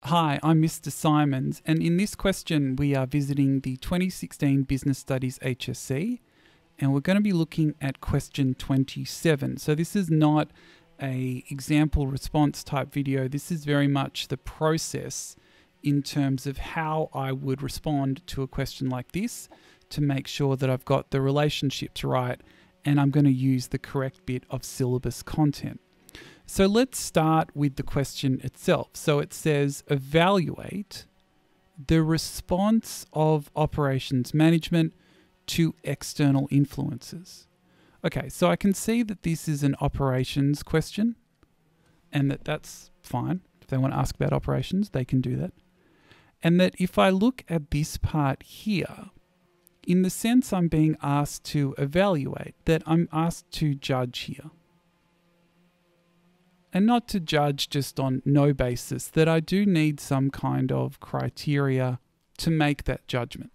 Hi, I'm Mr. Simons, and in this question we are visiting the 2016 Business Studies HSC, and we're going to be looking at question 27. So this is not an example response type video. This is very much the process in terms of how I would respond to a question like this to make sure that I've got the relationships right and I'm going to use the correct bit of syllabus content. So let's start with the question itself. So it says, evaluate the response of operations management to external influences. Okay, so I can see that this is an operations question and that's fine. If they want to ask about operations, they can do that. And that if I look at this part here, in the sense I'm being asked to evaluate, that I'm asked to judge here. And not to judge just on no basis, that I do need some kind of criteria to make that judgment.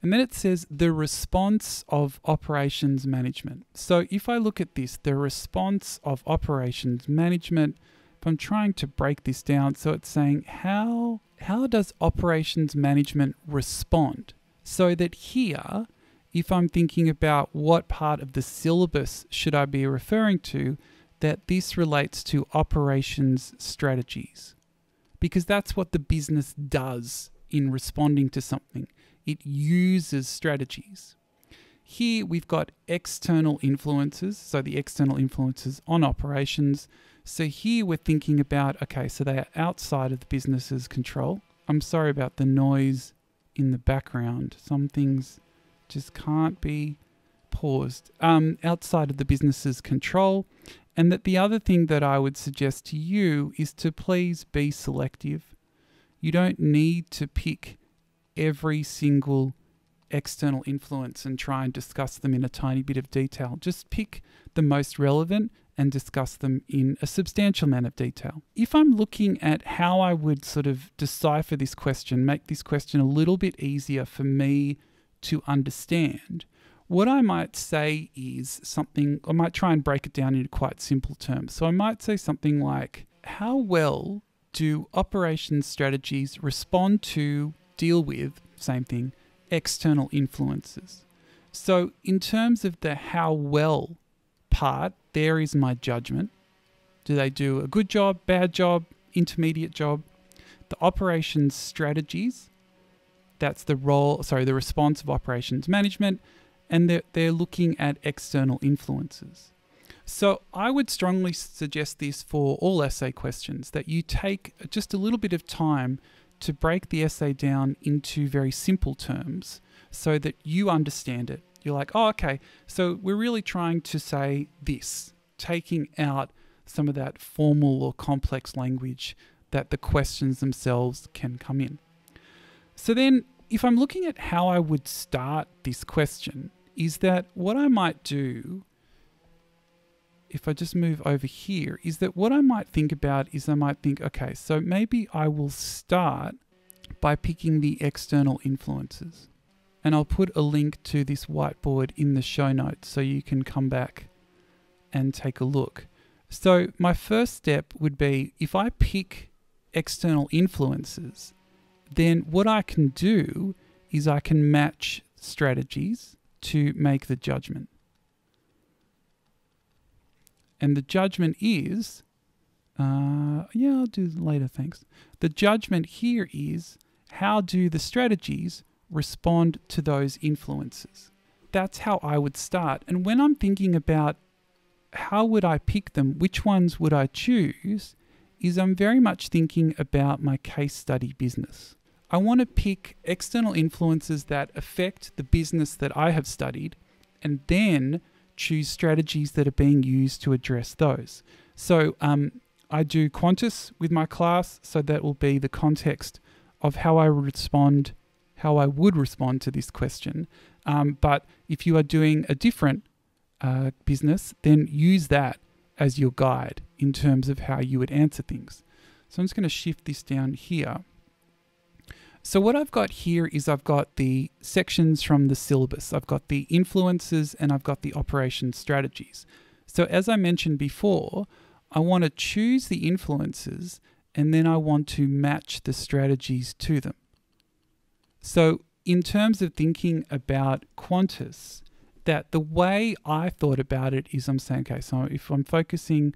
And then it says the response of operations management. So if I look at this, the response of operations management, if I'm trying to break this down, so it's saying how does operations management respond? So that here, if I'm thinking about what part of the syllabus should I be referring to, that this relates to operations strategies, because that's what the business does in responding to something. It uses strategies. Here we've got external influences, so the external influences on operations. So here we're thinking about, okay, so they are outside of the business's control. I'm sorry about the noise in the background. Some things just can't be paused. Outside of the business's control. And that the other thing that I would suggest to you is to please be selective. You don't need to pick every single external influence and try and discuss them in a tiny bit of detail. Just pick the most relevant and discuss them in a substantial amount of detail. If I'm looking at how I would sort of decipher this question, make this question a little bit easier for me to understand, what I might say is something, I might try and break it down into quite simple terms. So I might say something like, how well do operations strategies respond to, deal with, same thing, external influences? So in terms of the how well part, there is my judgment. Do they do a good job, bad job, intermediate job? The operations strategies, that's the response of operations management. And they're looking at external influences. So I would strongly suggest this for all essay questions, that you take just a little bit of time to break the essay down into very simple terms so that you understand it. You're like, oh, okay, so we're really trying to say this, taking out some of that formal or complex language that the questions themselves can come in. So then, if I'm looking at how I would start this question, is that what I might do, if I just move over here, is that what I might think about is I might think, okay, so maybe I will start by picking the external influences. And I'll put a link to this whiteboard in the show notes so you can come back and take a look. So my first step would be, if I pick external influences, then what I can do is I can match strategies to make the judgment. And the judgment is, yeah, I'll do later, thanks. The judgment here is, how do the strategies respond to those influences? That's how I would start. And when I'm thinking about how would I pick them, which ones would I choose, is I'm very much thinking about my case study business. I want to pick external influences that affect the business that I have studied and then choose strategies that are being used to address those. So I do Qantas with my class, so that will be the context of how I would respond to this question. But if you are doing a different business, then use that as your guide in terms of how you would answer things. So I'm just going to shift this down here. So what I've got here is I've got the sections from the syllabus. I've got the influences and I've got the operation strategies. So as I mentioned before, I want to choose the influences and then I want to match the strategies to them. So in terms of thinking about Qantas, that the way I thought about it is I'm saying, okay, so if I'm focusing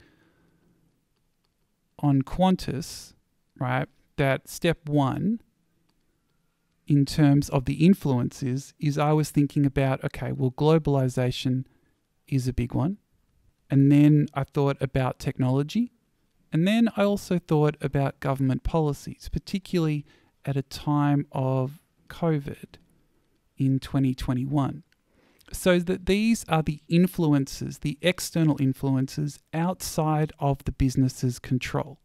on Qantas, right, that step one in terms of the influences is I was thinking about, okay, well, globalization is a big one. And then I thought about technology. And then I also thought about government policies, particularly at a time of COVID in 2021. So that these are the influences, the external influences outside of the business's control.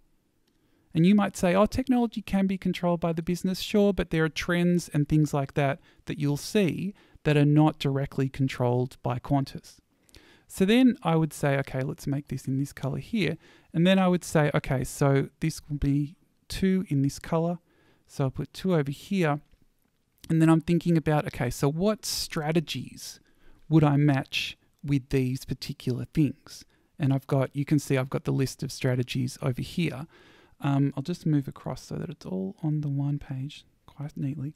And you might say, oh, technology can be controlled by the business. Sure, but there are trends and things like that that you'll see that are not directly controlled by Qantas. So then I would say, okay, let's make this in this color here. And then I would say, okay, so this will be 2 in this color. So I'll put 2 over here. And then I'm thinking about, okay, so what strategies would I match with these particular things? And you can see I've got the list of strategies over here. I'll just move across so that it's all on the one page quite neatly.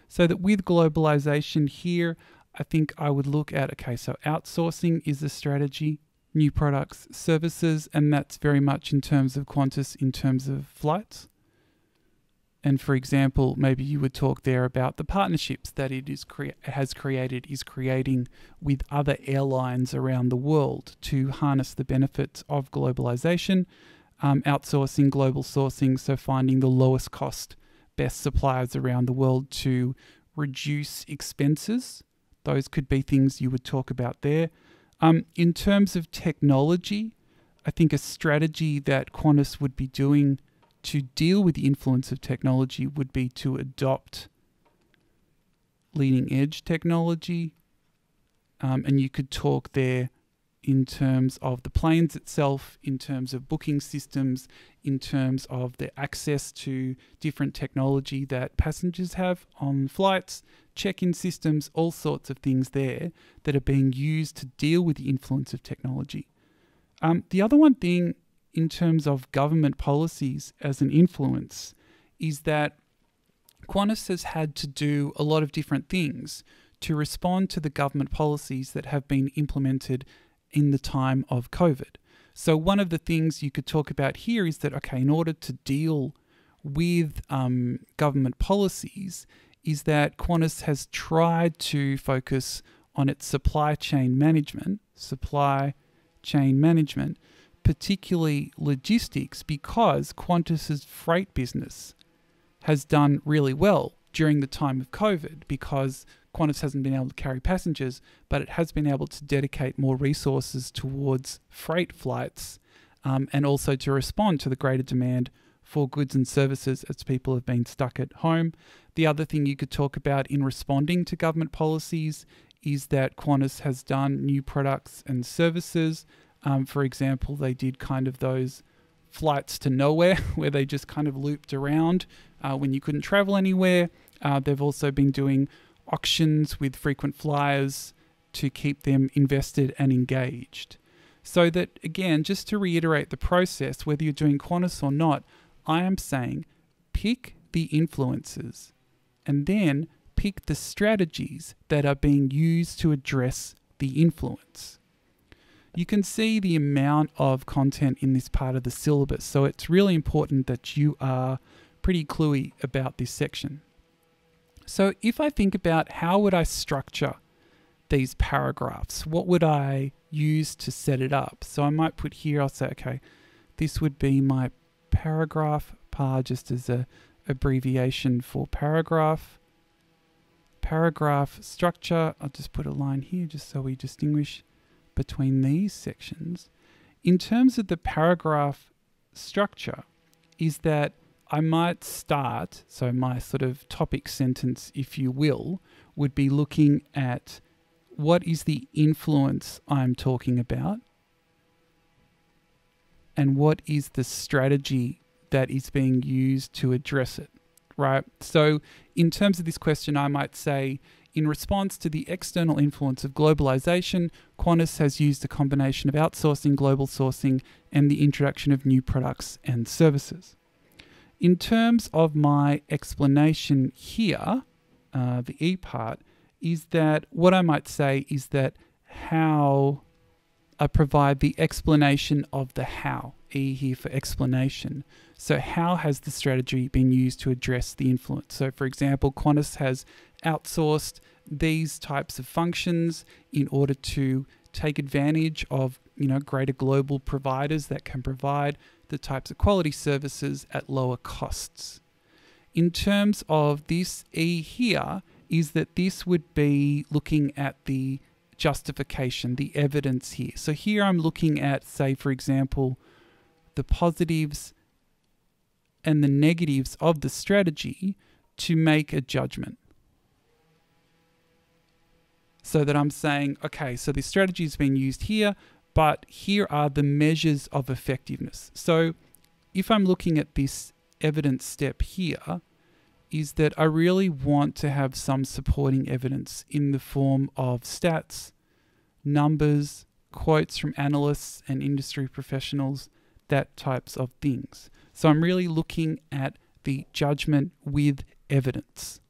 So that with globalization here, I think I would look at, okay, so outsourcing is a strategy, new products, services, and that's very much in terms of Qantas, in terms of flights. And for example, maybe you would talk there about the partnerships that it is creating with other airlines around the world to harness the benefits of globalization, outsourcing, global sourcing, so finding the lowest cost, best suppliers around the world to reduce expenses. Those could be things you would talk about there. In terms of technology, I think a strategy that Qantas would be doing to deal with the influence of technology would be to adopt leading edge technology. And you could talk there in terms of the planes itself, in terms of booking systems, in terms of the access to different technology that passengers have on flights, check-in systems, all sorts of things there that are being used to deal with the influence of technology. The other one thing in terms of government policies as an influence is that Qantas has had to do a lot of different things to respond to the government policies that have been implemented in the time of COVID. So one of the things you could talk about here is that, okay, in order to deal with government policies, is that Qantas has tried to focus on its supply chain management, particularly logistics, because Qantas's freight business has done really well during the time of COVID because Qantas hasn't been able to carry passengers, but it has been able to dedicate more resources towards freight flights and also to respond to the greater demand for goods and services as people have been stuck at home. The other thing you could talk about in responding to government policies is that Qantas has done new products and services. For example, they did kind of those flights to nowhere where they just kind of looped around when you couldn't travel anywhere. They've also been doing auctions with frequent flyers to keep them invested and engaged. So that, again, just to reiterate the process, whether you're doing Qantas or not, I am saying pick the influences and then pick the strategies that are being used to address the influence. You can see the amount of content in this part of the syllabus, so it's really important that you are pretty cluey about this section. So if I think about how would I structure these paragraphs, what would I use to set it up? So I might put here, I'll say, okay, this would be my paragraph, PAR just as a abbreviation for paragraph. Paragraph structure, I'll just put a line here just so we distinguish between these sections. In terms of the paragraph structure, is that I might start, so my sort of topic sentence, if you will, would be looking at what is the influence I'm talking about and what is the strategy that is being used to address it, right? So in terms of this question, I might say, in response to the external influence of globalization, Qantas has used a combination of outsourcing, global sourcing, and the introduction of new products and services. In terms of my explanation here, the E part, is that what I might say is that how I provide the explanation of the how, E here for explanation. So how has the strategy been used to address the influence? So for example, Qantas has outsourced these types of functions in order to take advantage of greater global providers that can provide the types of quality services at lower costs. In terms of this E here, is that this would be looking at the justification, the evidence here. So here I'm looking at, say, for example, the positives and the negatives of the strategy to make a judgment. So that I'm saying, okay, so the strategy has been used here, but here are the measures of effectiveness. So if I'm looking at this evidence step here, is that I really want to have some supporting evidence in the form of stats, numbers, quotes from analysts and industry professionals, that types of things. So I'm really looking at the judgment with evidence.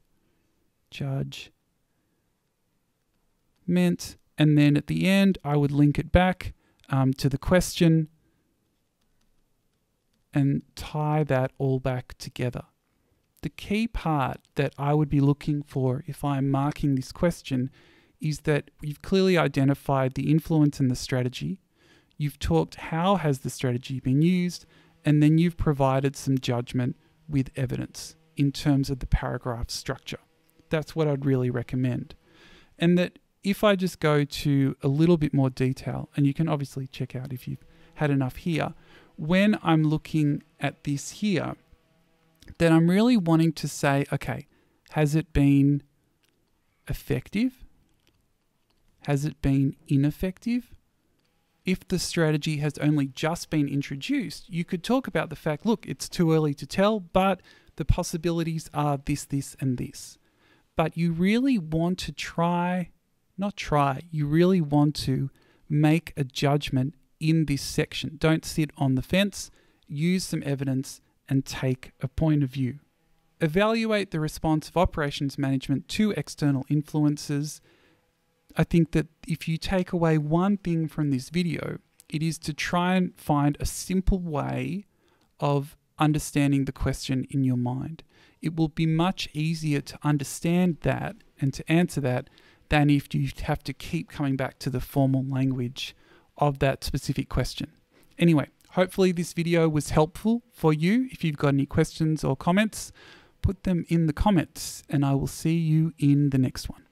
Judgment. And then at the end, I would link it back to the question and tie that all back together. The key part that I would be looking for if I'm marking this question is that you've clearly identified the influence and the strategy. You've talked how has the strategy been used, and then you've provided some judgment with evidence in terms of the paragraph structure. That's what I'd really recommend. And that if I just go to a little bit more detail, and you can obviously check out if you've had enough here, when I'm looking at this here, then I'm really wanting to say, okay, has it been effective? Has it been ineffective? If the strategy has only just been introduced, you could talk about the fact, look, it's too early to tell, but the possibilities are this, this, and this. But you really want to you really want to make a judgment in this section. Don't sit on the fence, use some evidence, and take a point of view. Evaluate the response of operations management to external influences. I think that if you take away one thing from this video, it is to try and find a simple way of understanding the question in your mind. It will be much easier to understand that and to answer that than if you have to keep coming back to the formal language of that specific question. Anyway, hopefully this video was helpful for you. If you've got any questions or comments, put them in the comments and I will see you in the next one.